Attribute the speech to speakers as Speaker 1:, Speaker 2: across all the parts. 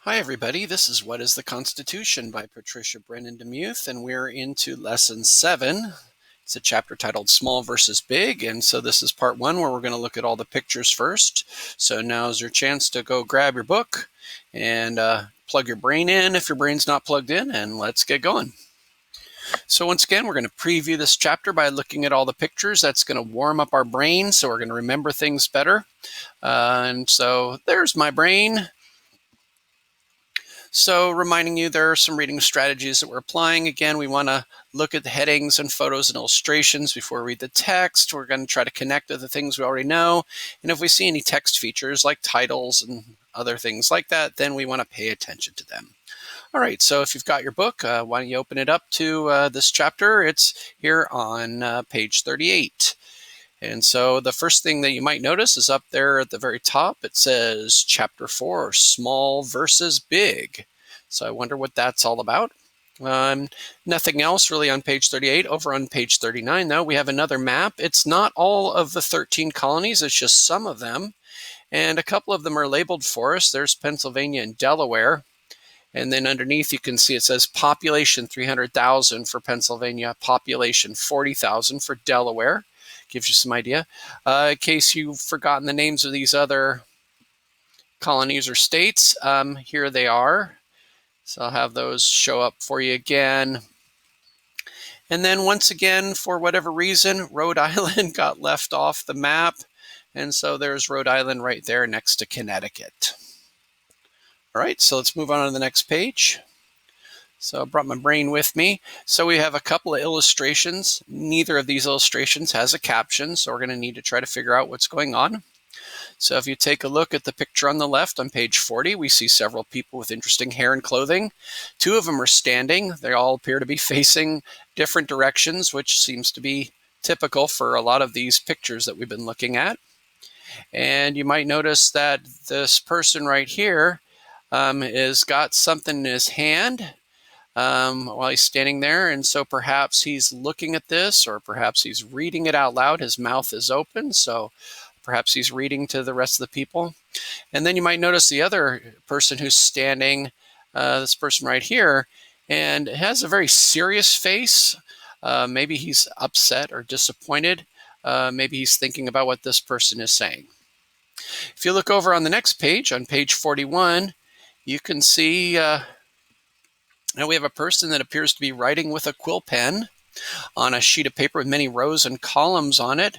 Speaker 1: Hi, everybody. This is What is the Constitution by Patricia Brennan Demuth, and we're into Lesson 7. It's a chapter titled Small versus Big, and so this is part 1 where we're going to look at all the pictures first. So now's your chance to go grab your book and plug your brain in if your brain's not plugged in, and let's get going. So once again, we're going to preview this chapter by looking at all the pictures. That's going to warm up our brain, so we're going to remember things better. And so there's my brain. So reminding you, there are some reading strategies that we're applying. Again, we want to look at the headings and photos and illustrations before we read the text. We're going to try to connect to the things we already know. And if we see any text features like titles and other things like that, then we want to pay attention to them. All right, so if you've got your book, why don't you open it up to this chapter? It's here on page 38. And so the first thing that you might notice is up there at the very top, it says Chapter 4, Small versus Big. So I wonder what that's all about. Nothing else really on page 38. Over on page 39, though, we have another map. It's not all of the 13 colonies, it's just some of them. And a couple of them are labeled for us. There's Pennsylvania and Delaware. And then underneath you can see it says population 300,000 for Pennsylvania, population 40,000 for Delaware. Gives you some idea. In case you've forgotten the names of these other colonies or states, here they are. So I'll have those show up for you again. And then once again, for whatever reason, Rhode Island got left off the map. And so there's Rhode Island right there next to Connecticut. All right, so let's move on to the next page. So I brought my brain with me. So we have a couple of illustrations. Neither of these illustrations has a caption, so we're going to need to try to figure out what's going on. So if you take a look at the picture on the left on page 40, we see several people with interesting hair and clothing. Two of them are standing. They all appear to be facing different directions, which seems to be typical for a lot of these pictures that we've been looking at. And you might notice that this person right here has got something in his hand while he's standing there. And so perhaps he's looking at this, or perhaps he's reading it out loud. His mouth is open, so perhaps he's reading to the rest of the people. And then you might notice the other person who's standing, this person right here, and has a very serious face. Maybe he's upset or disappointed. Maybe he's thinking about what this person is saying. If you look over on the next page, on page 41, you can see now we have a person that appears to be writing with a quill pen on a sheet of paper with many rows and columns on it.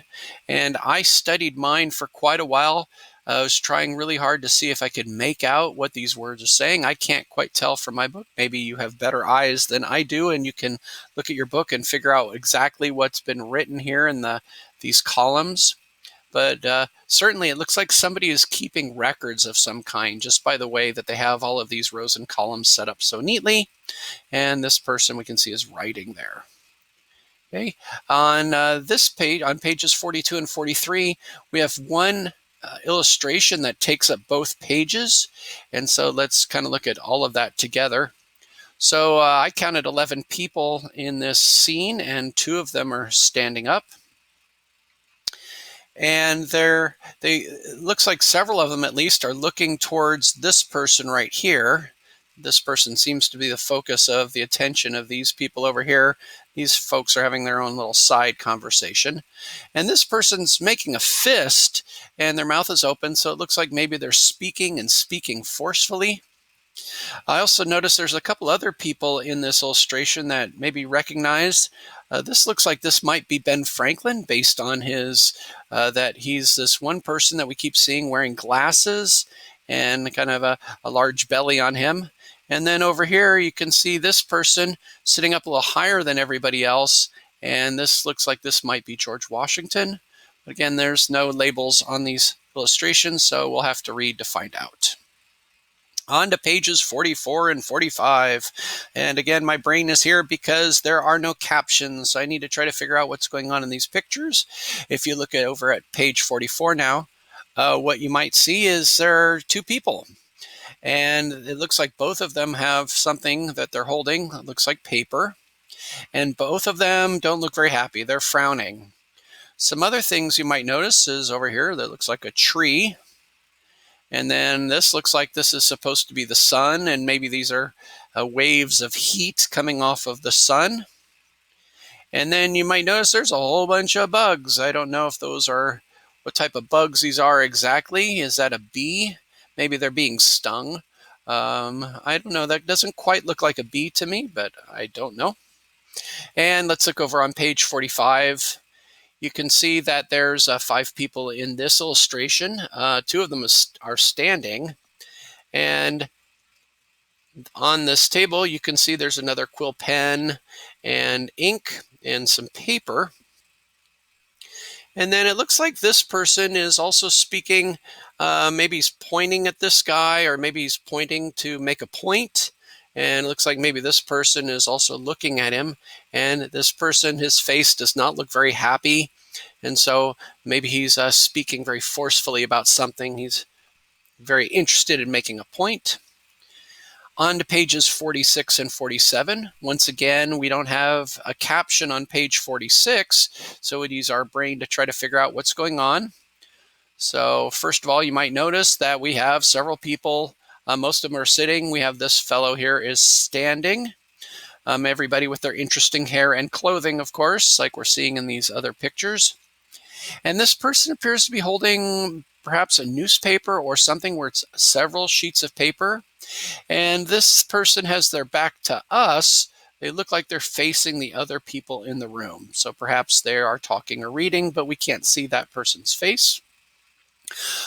Speaker 1: And I studied mine for quite a while. I was trying really hard to see if I could make out what these words are saying. I can't quite tell from my book. Maybe you have better eyes than I do, and you can look at your book and figure out exactly what's been written here in these columns. But certainly it looks like somebody is keeping records of some kind just by the way that they have all of these rows and columns set up so neatly. And this person we can see is writing there. Okay. On this page, on pages 42 and 43, we have one illustration that takes up both pages. And so let's kind of look at all of that together. So I counted 11 people in this scene, and 2 of them are standing up. And it looks like several of them at least are looking towards this person right here. This person seems to be the focus of the attention of these people over here. These folks are having their own little side conversation. And this person's making a fist, and their mouth is open, so it looks like maybe they're speaking and speaking forcefully. I also noticed there's a couple other people in this illustration that maybe recognized. This looks like this might be Ben Franklin, based on that he's this one person that we keep seeing wearing glasses and kind of a large belly on him. And then over here, you can see this person sitting up a little higher than everybody else. And this looks like this might be George Washington. But again, there's no labels on these illustrations, so we'll have to read to find out. On to pages 44 and 45. And again, my brain is here because there are no captions. So I need to try to figure out what's going on in these pictures. If you look over at page 44 now, what you might see is there are 2 people. And it looks like both of them have something that they're holding. It looks like paper. And both of them don't look very happy. They're frowning. Some other things you might notice is over here, that looks like a tree. And then this looks like this is supposed to be the sun, and maybe these are waves of heat coming off of the sun. And then you might notice there's a whole bunch of bugs. I don't know if those are what type of bugs these are exactly. Is that a bee? Maybe they're being stung. I don't know. That doesn't quite look like a bee to me, but I don't know. And let's look over on page 45. You can see that there's 5 people in this illustration. 2 of them are standing. And on this table, you can see there's another quill pen and ink and some paper. And then it looks like this person is also speaking. Maybe he's pointing at this guy, or maybe he's pointing to make a point. And it looks like maybe this person is also looking at him. And this person, his face does not look very happy. And so maybe he's speaking very forcefully about something. He's very interested in making a point. On to pages 46 and 47. Once again, we don't have a caption on page 46, so we'd use our brain to try to figure out what's going on. So first of all, you might notice that we have several people. Most of them are sitting. We have this fellow here is standing. Everybody with their interesting hair and clothing, of course, like we're seeing in these other pictures. And this person appears to be holding perhaps a newspaper or something where it's several sheets of paper. And this person has their back to us. They look like they're facing the other people in the room. So perhaps they are talking or reading, but we can't see that person's face.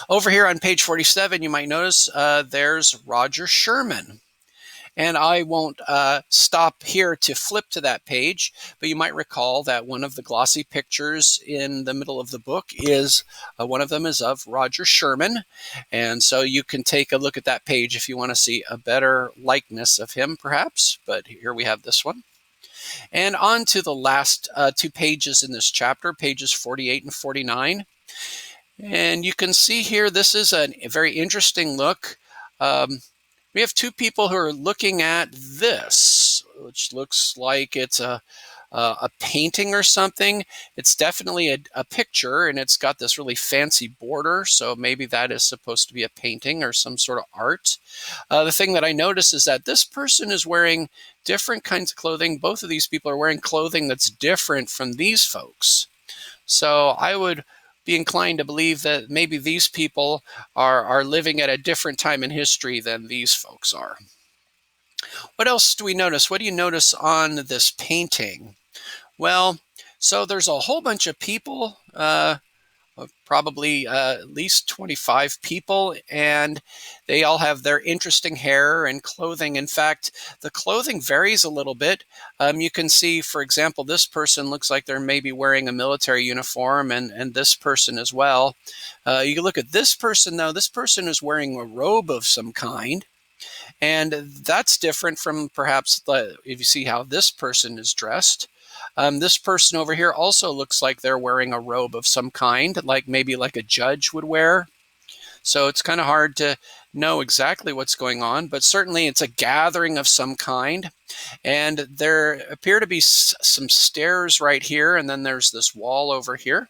Speaker 1: Over here on page 47, you might notice there's Roger Sherman. And I won't stop here to flip to that page, but you might recall that one of the glossy pictures in the middle of the book is, one of them is of Roger Sherman. And so you can take a look at that page if you want to see a better likeness of him, perhaps. But here we have this one. And on to the last 2 pages in this chapter, pages 48 and 49. And you can see here, this is a very interesting look. We have 2 people who are looking at this, which looks like it's a painting or something. It's definitely a picture, and it's got this really fancy border, so maybe that is supposed to be a painting or some sort of art. The thing that I notice is that this person is wearing different kinds of clothing. Both of these people are wearing clothing that's different from these folks. So I would be inclined to believe that maybe these people are living at a different time in history than these folks are. What else do we notice? What do you notice on this painting? Well, so there's a whole bunch of people, probably at least 25 people, and they all have their interesting hair and clothing. In fact, the clothing varies a little bit. You can see, for example, this person looks like they're maybe wearing a military uniform, and this person as well. You can look at this person, though. This person is wearing a robe of some kind, and that's different from perhaps if you see how this person is dressed. This person over here also looks like they're wearing a robe of some kind, like maybe like a judge would wear. So it's kind of hard to know exactly what's going on, but certainly it's a gathering of some kind. And there appear to be some stairs right here, and then there's this wall over here.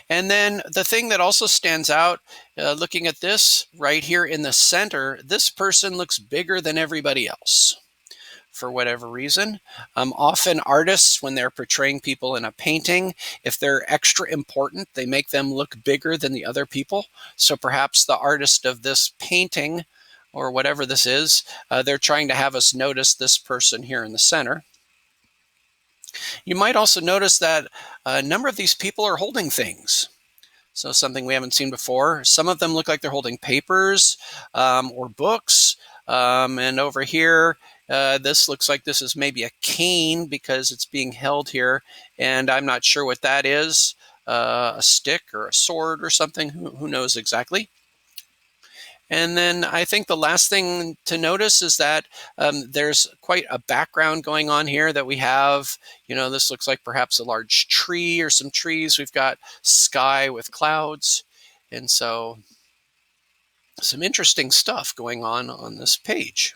Speaker 1: And then the thing that also stands out, looking at this right here in the center, this person looks bigger than everybody else. For whatever reason. Often artists, when they're portraying people in a painting, if they're extra important, they make them look bigger than the other people. So perhaps the artist of this painting, or whatever this is, they're trying to have us notice this person here in the center. You might also notice that a number of these people are holding things. So something we haven't seen before. Some of them look like they're holding papers or books. And over here, this looks like this is maybe a cane because it's being held here, and I'm not sure what that is, a stick or a sword or something, who knows exactly. And then I think the last thing to notice is that there's quite a background going on here that we have. This looks like perhaps a large tree or some trees. We've got sky with clouds, and so some interesting stuff going on this page.